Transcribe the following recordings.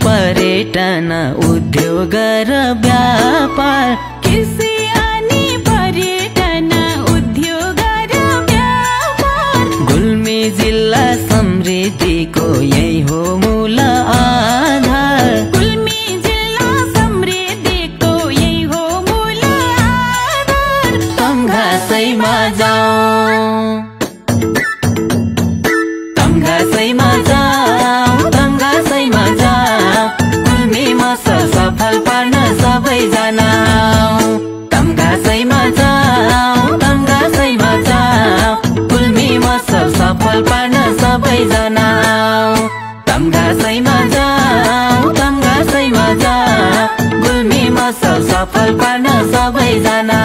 पर्यटन उद्योग र व्यापार कृषि अनि पर्यटन उद्योग र व्यापार गुल्मी जिल्ला समृद्धिको यही हो मूल आधार गुल्मी जिल्ला समृद्धिको यही हो मूल आधार तम घाँसैमा जाऊ तम घाँसैमा जाऊ तम घाँसैमा जाऊ गुल्मीमा सफल पार्न सबैजना तम घाँसैमा जाऊ तम घाँसैमा जाऊ गुल्मीमा सफल पार्न सबैजना तम घाँसैमा जाऊ तम घाँसैमा जाऊ गुल्मीमा सफल पार्न सबैजना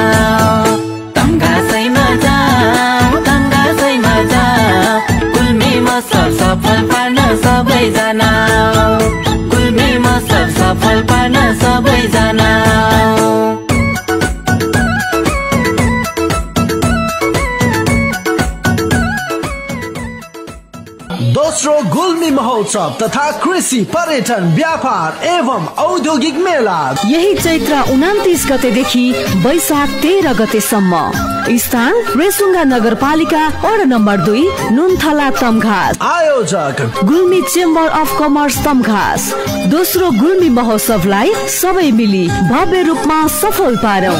तम घाँसैमा जाऊ तम घाँसैमा जाऊ गुल्मीमा सफल पार्न सबैजना गुल्मीमा सफल पार्न सबैजना दोस्रो गुल्मी महोत्सव तथा कृषि पर्यटन व्यापार एवं औद्योगिक मेला यही चैत्र 29 गतेदेखि वैशाख 13 गतेसम्म। स्थान रेसुङ्गा नगरपालिका वडा नम्बर 2 नुनथला तमघास। आयोजक Gulmi chamber of commerce Tamghas. दोस्रो गुल्मी महोत्सवलाई सबै मिली भव्य रूपमा सफल पारौं।